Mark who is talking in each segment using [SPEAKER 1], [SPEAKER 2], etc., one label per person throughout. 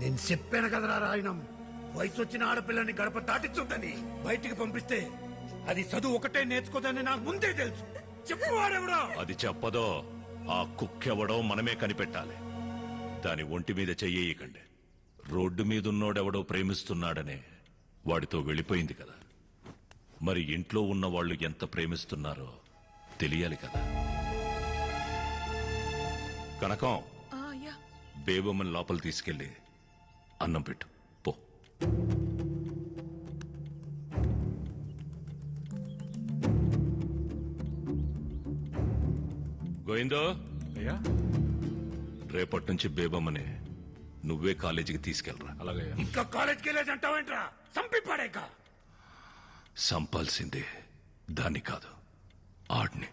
[SPEAKER 1] నేను చెప్పాను కదరా రాయణం, వయసు వచ్చిన ఆడపిల్లని గడప దాటించుందని. బయటికి పంపిస్తే అది చదువు ఒకటే నేర్చుకోదని నాకు ముందే తెలుసు. చెప్పువాడెవడో.
[SPEAKER 2] అది చెప్పదో ఆ కుక్కెవడో మనమే కనిపెట్టాలి. దాని ఒంటి మీద చెయ్యకండి. రోడ్డు మీదున్నోడెవడో ప్రేమిస్తున్నాడనే వాడితో వెళ్ళిపోయింది కదా. మరి ఇంట్లో ఉన్న వాళ్ళు ఎంత ప్రేమిస్తున్నారో తెలియాలి కదా. కనకం, బేబమ్మని లోపల తీసుకెళ్లి అన్నం పెట్టు పో. గోవిందో,
[SPEAKER 3] అయ్యా
[SPEAKER 2] రేపటి నుంచి బేబమ్మని నువ్వే కాలేజీకి తీసుకెళ్ళరా.
[SPEAKER 3] అలాగే.
[SPEAKER 1] ఇంకా కాలేజ్కి వెళ్ళేదంటావేంట్రా? సంపి పాడేక.
[SPEAKER 2] సంపాల్సిందే దాన్ని కాదు, ఆడ్ని.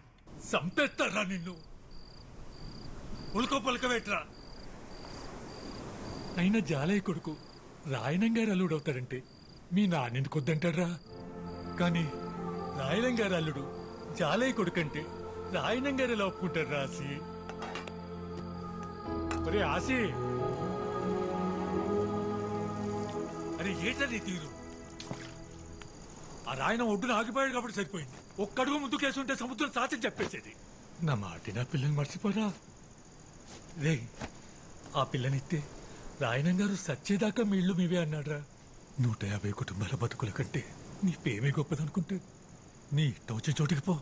[SPEAKER 3] సంపేస్తారా నిన్ను? ఉల్కో పలకవేట్రా. అయినా జాలయ్య కొడుకు రాయణం గారు అల్లుడు అవుతాడంటే మీ నాన్నెందుకు వద్దంటారా? కానీ రాయణం గారు అల్లుడు జాలయ్య కొడుకంటే రాయణం గారు ఎలా ఒప్పుకుంటారు? రాసి అరే ఆసి, అరే ఏటది తీరు? ఆ రాయణం ఒడ్డున ఆగిపోయాడు కాబట్టి సరిపోయింది. ఒక్కడుగు ముందుకేసుంటే సముద్రం సాధ్యం చెప్పేసేది. నా మాట నా పిల్లని మర్చిపోరా రే. ఆ పిల్లనిస్తే రాయణం గారు సచ్చేదాకా మీ ఇళ్ళు మీవే అన్నాడ్రా. 150 కుటుంబాల బతుకుల కంటే నీ పేమే గొప్పదనుకుంటే నీ ఇష్టం వచ్చే చోటికి పో.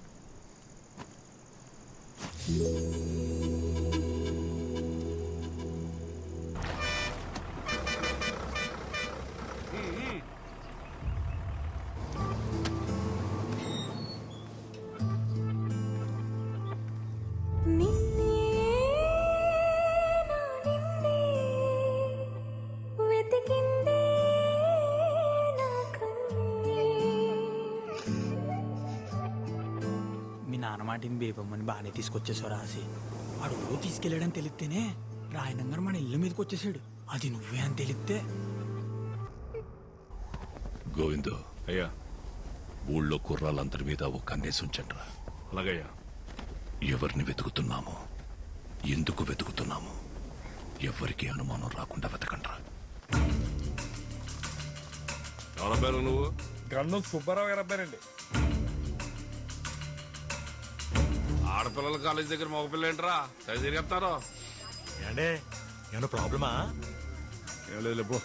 [SPEAKER 4] నాన్నమాటిని బేబమ్మని బాగానే తీసుకొచ్చేసావు రాసి. వాడు ఊరు తీసుకెళ్ళాడని తెలిస్తేనే రాయణం గారు మన ఇల్లు మీదకి వచ్చేసాడు. అది నువ్వే అని తెలిస్తే.
[SPEAKER 2] గోవిందో,
[SPEAKER 3] అయ్యా
[SPEAKER 2] ఊళ్ళో కుర్రాళ్ళందరి మీద ఒక కన్నేసి ఉంచండిరా.
[SPEAKER 3] అలాగయ్యా.
[SPEAKER 2] ఎవరిని వెతుకుతున్నామో, ఎందుకు వెతుకుతున్నామో ఎవరికి అనుమానం రాకుండా వెతకండ్రా.
[SPEAKER 3] ఎవరి పేరు నువ్వు?
[SPEAKER 5] గంధం సుబ్బారావు గారు అబ్బాయినండి.
[SPEAKER 3] ఆడపిల్లల కాలేజ్ దగ్గర మగపిల్ల ఏంట్రా సరి తిరిగేస్తారు?
[SPEAKER 5] ఏండే ఏమన్నా ప్రాబ్లమా?
[SPEAKER 3] ఏం లేదు పో.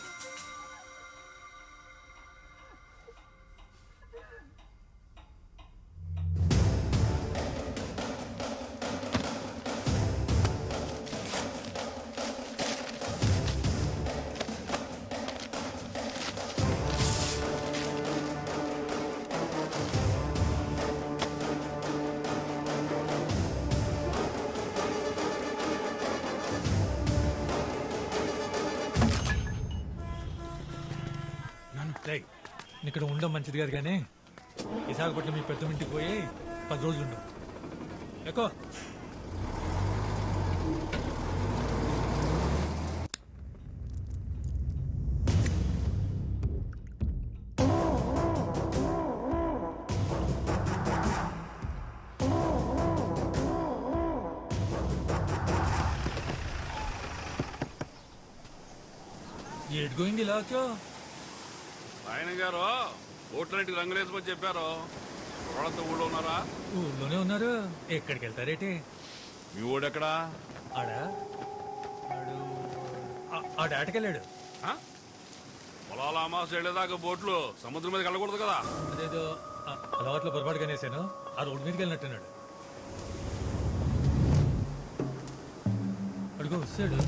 [SPEAKER 5] ఇక్కడ ఉండడం మంచిది కాదు కానీ విశాఖపట్నం మీ పెద్ద ఇంటికి పోయి 10 రోజులు ఉండవు. ఎక్కువ ఏడు గోయింగ్ ఇలా వచ్చో.
[SPEAKER 3] ఆయన గారు ఓట్లంటికి రంగులేసుకొని చెప్పారు. వాళ్ళంతా ఊళ్ళో ఉన్నారా?
[SPEAKER 5] ఊళ్ళోనే ఉన్నారు. ఎక్కడికి వెళ్తారేటి?
[SPEAKER 3] మీ ఊడెక్కడా?
[SPEAKER 5] ఆడ ఆటకెళ్ళాడు.
[SPEAKER 3] పొలాల అమావాస వెళ్ళేదాకా బోట్లు సముద్రం మీదకి వెళ్ళకూడదు కదా.
[SPEAKER 5] అదేదో అలవాట్లో పొరపాటుగా నేసాను. ఆ రోడ్డు మీదకి వెళ్ళినట్టున్నాడు. అడుగు వస్తాడు.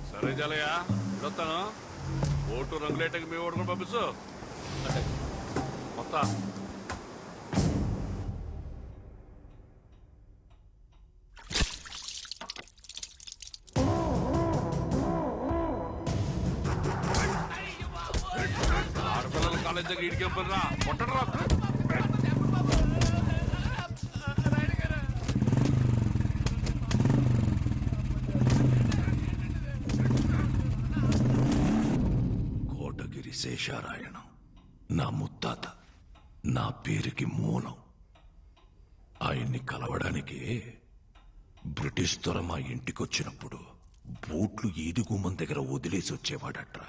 [SPEAKER 3] సరే జలయ్య, వస్తాను. ఓటు రంగులేటకి మీ ఓటు కూడా పంపిస్తూ మొత్తం. ఆడపిల్లల కాలేజ్ దగ్గర ఇడికేం పని రా, కొట్టడరా.
[SPEAKER 2] శేషారాయణం నా ముత్తాత, నా పేరుకి మూలం. ఆయన్ని కలవడానికి బ్రిటిష్ దొర మా ఇంటికొచ్చినప్పుడు బూట్లు ఈది గుమ్మం దగ్గర వదిలేసి వచ్చేవాడట్రా.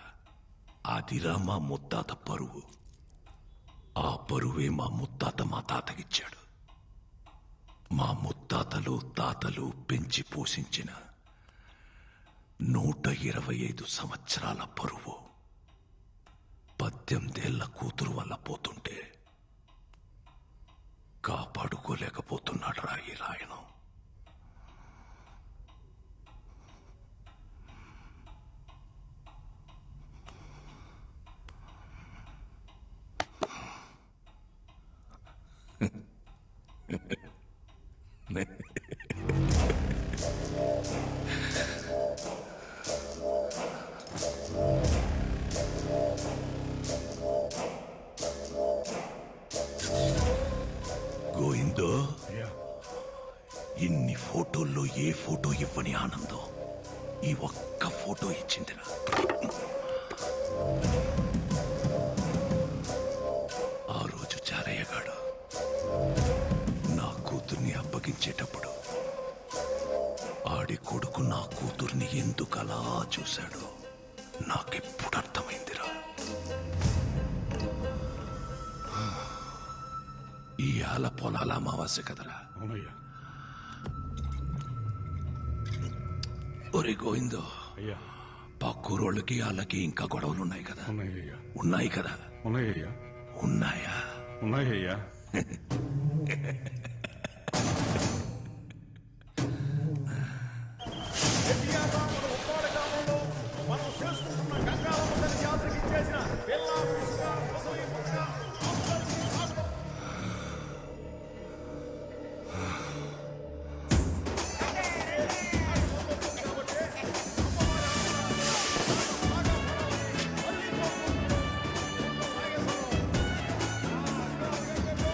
[SPEAKER 2] అదిరా మా ముత్తాత పరువు. ఆ పరువే మా ముత్తాత మా తాతకిచ్చాడు. మా ముత్తాతలు తాతలు పెంచి పోషించిన 125 సంవత్సరాల పరువు 18 ఏళ్ల కూతురు వల్ల పోతుంటే కాపాడుకోలేకపోతున్నాడు రా ఈ రాయను. గోవిందో, ఇన్ని ఫోటోల్లో ఏ ఫోటో ఇవ్వని ఆనందం ఈ ఒక్క ఫోటో ఇచ్చిందిరా. ఆ రోజు చారయ్యగాడు నా కూతుర్ని అప్పగించేటప్పుడు ఆడి కొడుకు నా కూతుర్ని ఎందుకలా చూశాడో నాకెప్పుడు అర్థమైందిరా. ఈ ఆల పొలాల అమావాస్య కదరా.
[SPEAKER 6] అవునయ్యా.
[SPEAKER 2] ఒరే గోవిందో,
[SPEAKER 6] అయ్యా.
[SPEAKER 2] పక్కూరోళ్ళకి వాళ్ళకి ఇంకా గొడవలున్నాయి కదా.
[SPEAKER 6] ఉన్నాయ్యా.
[SPEAKER 2] ఉన్నాయి కదా.
[SPEAKER 6] ఉన్నాయ్యా.
[SPEAKER 2] ఉన్నాయా?
[SPEAKER 6] ఉన్నాయ్యా.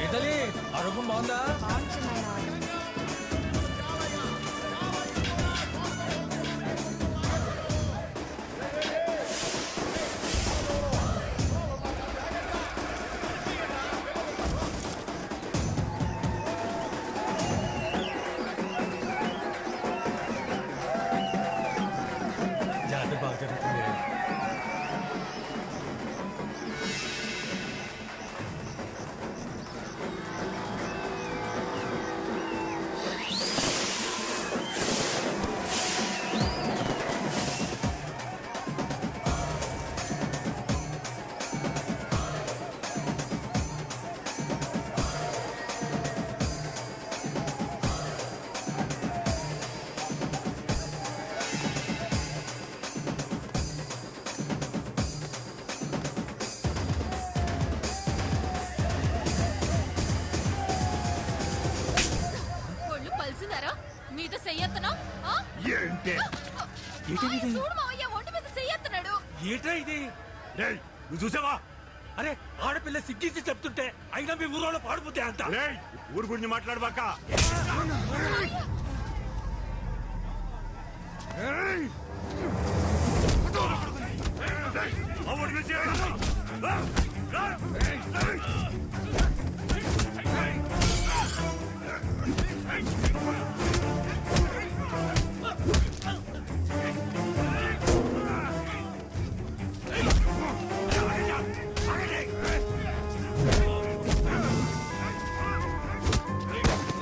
[SPEAKER 5] ఇటలీ ఆరోగ్యం బాగుందా? జాతర బాగా జరుగుతుంది.
[SPEAKER 7] ఒళ్ళు పలిసిందారా? మీద చెయ్యెత్తనా?
[SPEAKER 1] ఏంటే
[SPEAKER 7] చూడు మావయ్య, ఒంటి మీద చెయ్యెత్తనాడు.
[SPEAKER 5] ఏటా ఇది?
[SPEAKER 1] రేయ్, నువ్వు చూసావా?
[SPEAKER 5] అరే ఆడపిల్ల సిగ్గించి చెప్తుంటే అయినా మీ ఊరోళ్ళు పాడిపోతే అంత.
[SPEAKER 1] రేయ్, ఊరు గురించి మాట్లాడబాక.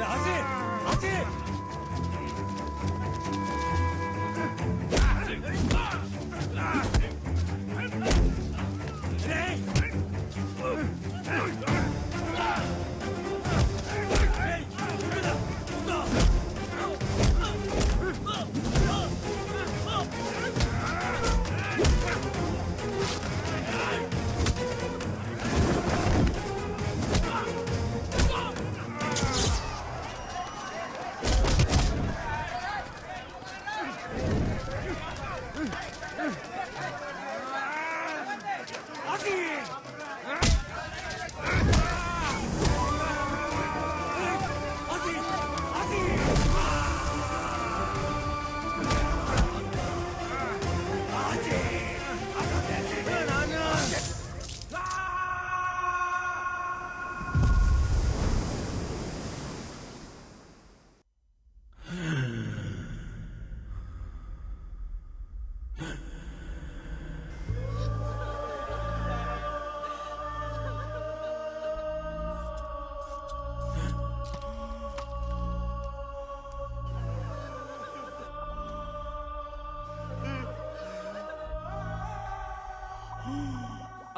[SPEAKER 5] రాజీ రాజీ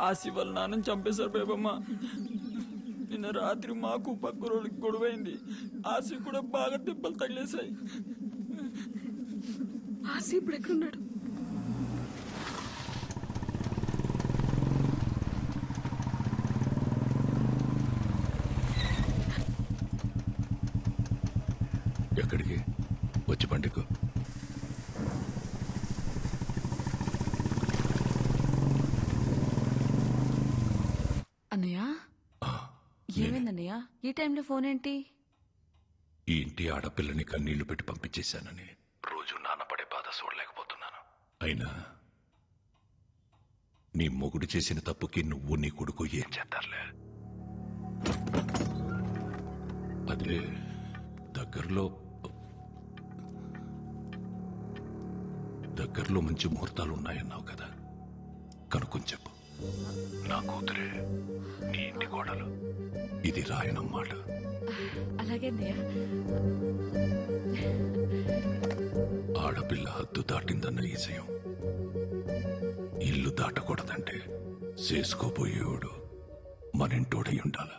[SPEAKER 4] ఆసి వాళ్ళ నాన్నని చంపేశారు బేబమ్మ. నిన్న రాత్రి మాకు పక్క రోజుకి గొడవైంది. ఆసి కూడా బాగా దెబ్బలు తగిలేశాయి.
[SPEAKER 6] ఆసి ఇప్పుడు ఎక్కడున్నాడు?
[SPEAKER 2] ఎక్కడికి వచ్చి పండుగ
[SPEAKER 6] అన్నయ్య, ఏమైందన్నయ్య? ఈ టైంలో ఫోన్ ఏంటి?
[SPEAKER 2] ఈ ఇంటి ఆడపిల్లని కన్నీళ్లు పెట్టి పంపించేశానని రోజు నాన్నపడే బాధ చూడలేకపోతున్నాను. అయినా నీ మొగుడు చేసిన తప్పుకి నువ్వు నీ కొడుకు ఏం చేస్తారులే. అదే దగ్గరలో మంచి ముహూర్తాలు ఉన్నాయన్నావు కదా, కనుక్కొని చెప్పు. నా కూతురే, నీ ఇంటి కోడలు. ఇది రాయనం మాట.
[SPEAKER 6] అలాగే అన్నయ్య.
[SPEAKER 2] ఆడపిల్ల హద్దు దాటిందన్న ఈజయం ఇల్లు దాటకూడదంటే చేసుకోబోయేవాడు మనింటోడై ఉండాల.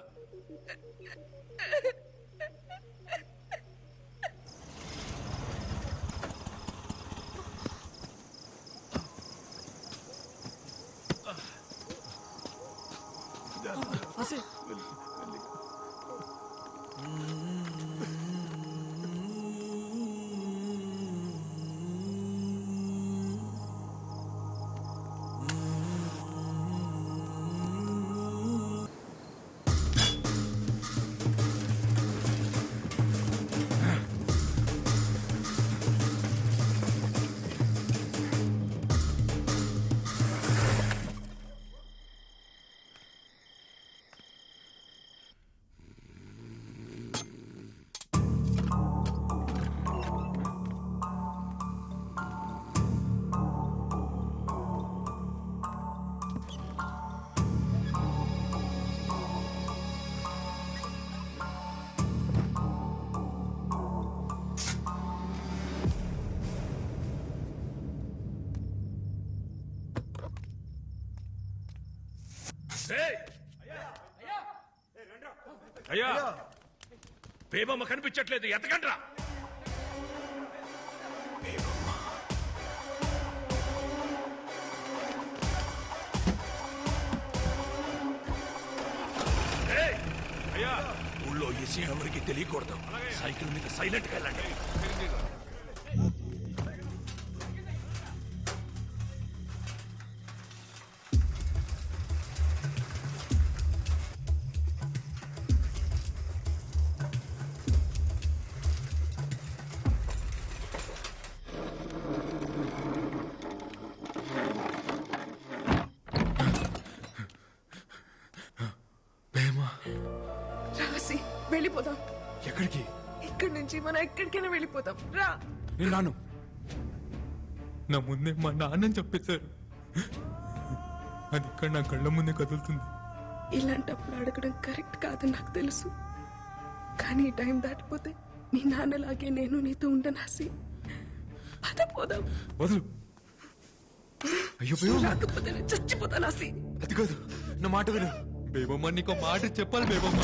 [SPEAKER 2] అయ్యా, బేబమ్మ కనిపించట్లేదు, ఎతకండ్రా. అయ్యా, ఊళ్ళో ఈ విషయం ఎవరికి తెలియకూడదు. సైకిల్ మీద సైలెంట్గా వెళ్ళండి.
[SPEAKER 6] రాసి వెళ్ళిపోదాం.
[SPEAKER 5] ఎక్కడికి?
[SPEAKER 6] ఇక్కడి నుంచి మనం ఎక్కడికైనా వెళ్ళిపోతాం. రా.
[SPEAKER 5] నేను రాను. నా ముందే మా నాన్నని చెప్పేశారు. అది ఇక్కడ నా కళ్ళ ముందే కదులుతుంది.
[SPEAKER 6] ఇలాంటప్పుడు అడగడం కరెక్ట్ కాదని నాకు తెలుసు, కానీ ఈ టైం దాటిపోతే మీ నాన్నలాగే నేను నీతో ఉండను. ఆసి పద పోదాం.
[SPEAKER 5] వదులు. అయ్యో
[SPEAKER 6] రాకపోతే నేను చచ్చిపోతాను. ఆసి
[SPEAKER 5] అది కాదు, నా మాట విను. బేబమ్మ నీకు మాట చెప్పాలి. బేబమ్మ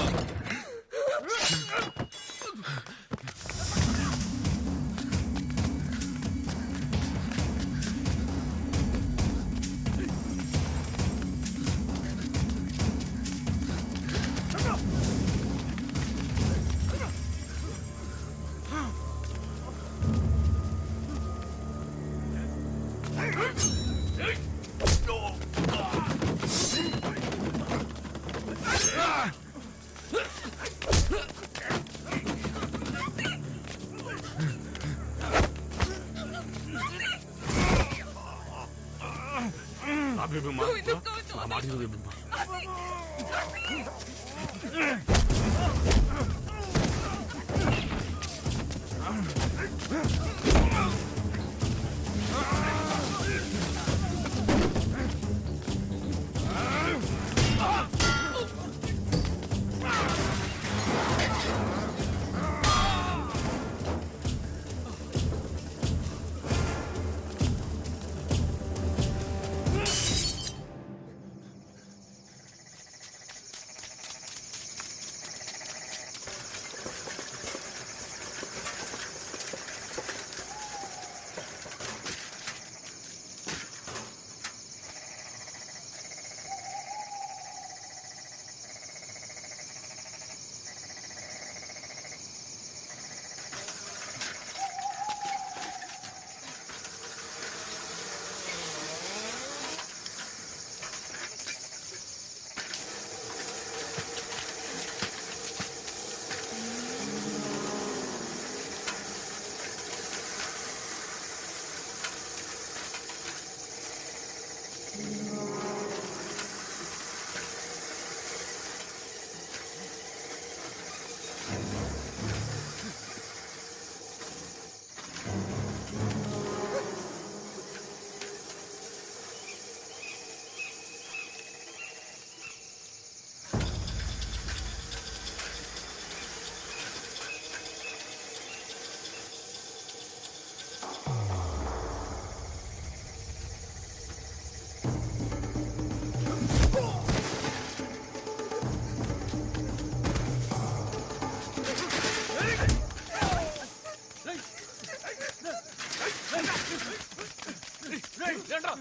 [SPEAKER 8] ఏంట్రా